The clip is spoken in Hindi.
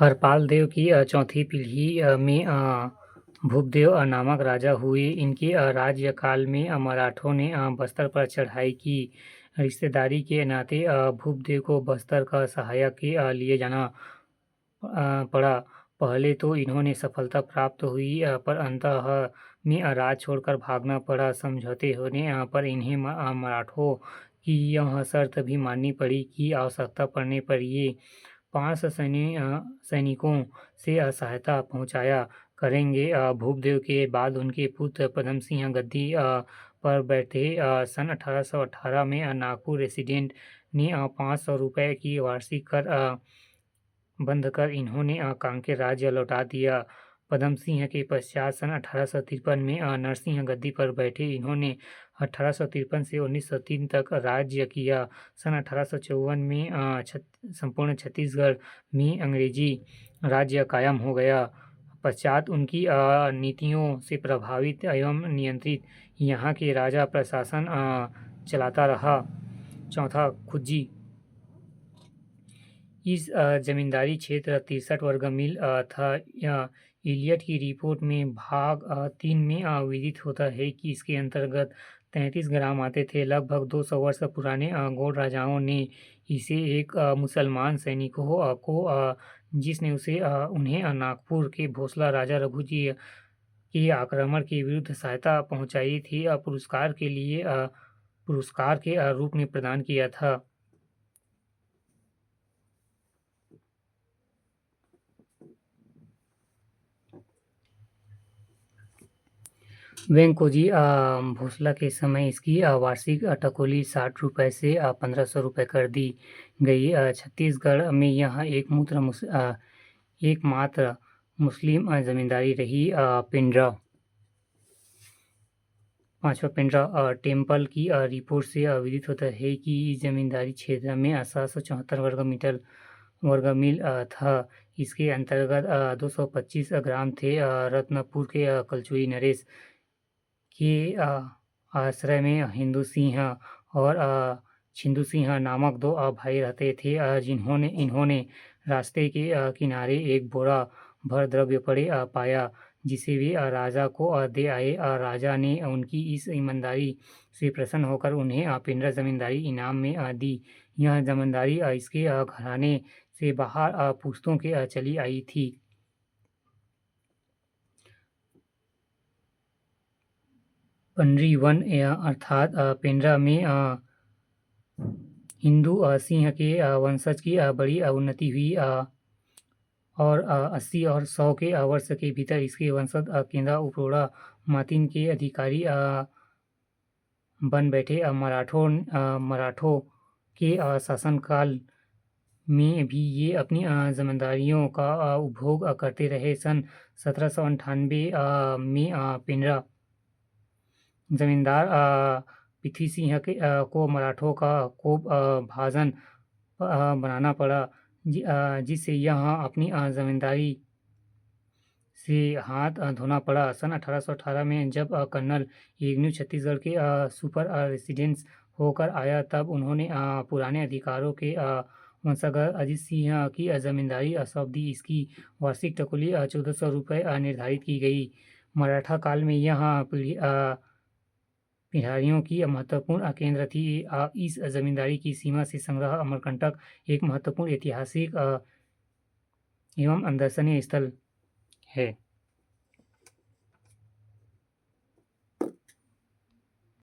हरपाल देव की चौथी पीढ़ी में भूपदेव नामक राजा हुए। इनके राज्यकाल में मराठों ने बस्तर पर चढ़ाई की। रिश्तेदारी के नाते भूपदेव को बस्तर का सहायक के लिए जाना पड़ा। पहले तो इन्होंने सफलता प्राप्त हुई, पर अंततः में राज छोड़कर भागना पड़ा। समझौते होने पर इन्हें मराठों की यह शर्त भी माननी पड़ी कि आवश्यकता पड़ने पर ये 5 सैनिकों से सहायता पहुंचाया करेंगे। भूपदेव के बाद उनके पुत्र पद्म सिंह गद्दी पर बैठे। सन 1818 में नागपुर रेसिडेंट ने 500 रुपये की वार्षिक कर बंद कर इन्होंने कांकेर राज्य लौटा दिया। पद्म सिंह के पश्चात सन 1853 में नरसिंह गद्दी पर बैठे। इन्होंने 1853 से 1903 तक राज्य किया। सन 1854 में संपूर्ण छत्तीसगढ़ में अंग्रेजी राज्य कायम हो गया। पश्चात उनकी नीतियों से प्रभावित एवं नियंत्रित यहाँ के राजा प्रशासन चलाता रहा। चौथा, खुज्जी। इस जमींदारी क्षेत्र 63 वर्ग मील था। इलियट की रिपोर्ट में भाग 3 में विदित होता है कि इसके अंतर्गत 33 ग्राम आते थे। लगभग 200 वर्ष पुराने गौड़ राजाओं ने इसे एक मुसलमान सैनिकों को जिसने उन्हें नागपुर के भोसला राजा रघु जी के आक्रमण के विरुद्ध सहायता पहुंचाई थी, पुरस्कार के रूप में प्रदान किया था। वेंकोजी भोसला के समय इसकी वार्षिक टकोली 60 रुपये से 1500 रुपये कर दी गई। छत्तीसगढ़ में यह एकमात्र मुस्लिम जमींदारी रही। पिंडरा। पांचवा, पिंडरा टेम्पल की रिपोर्ट से विदित होता है कि इस जमींदारी क्षेत्र में 774 वर्ग मील था। इसके अंतर्गत 225 ग्राम थे। रत्नपुर के कलचुई नरेश के आश्रय में हिंदू सिंह और छिंदू सिंह नामक 2 भाई रहते थे। इन्होंने रास्ते के किनारे एक बोरा भर द्रव्य पड़े पाया, जिसे वे राजा को दे आए। राजा ने उनकी इस ईमानदारी से प्रसन्न होकर उन्हें पिंडरा जमींदारी इनाम में दी। यह जमींदारी इसके घराने से बाहर पुश्तों के चली आई थी। पंडरी वन अर्थात पिंडरा में हिंदू सिंह के वंशज की बड़ी उन्नति हुई और 80 और 100 के वर्ष के भीतर इसके वंशज केंद्रा उपरोड़ा मातिन के अधिकारी बन बैठे। मराठों के शासनकाल में भी ये अपनी जमींदारियों का उपभोग करते रहे। सन 1798 में पिंडरा जमींदार पृथ्वी सिंह को मराठों का कोप भाजन बनाना पड़ा, जिससे यह अपनी जमींदारी से हाथ धोना पड़ा। सन 1818 में जब कर्नल एग्न्यू छत्तीसगढ़ के सुपर रेसिडेंस होकर आया, तब उन्होंने पुराने अधिकारों के वंशज अजीत सिंह की जमींदारी सौंप दी। इसकी वार्षिक टकोली 1400 रुपये निर्धारित की गई। मराठा काल में यह पीढ़ारियों की महत्वपूर्ण केंद्र थी। इस जमींदारी की सीमा से संग्रह अमरकंटक एक महत्वपूर्ण ऐतिहासिक एवं दर्शनीय स्थल है।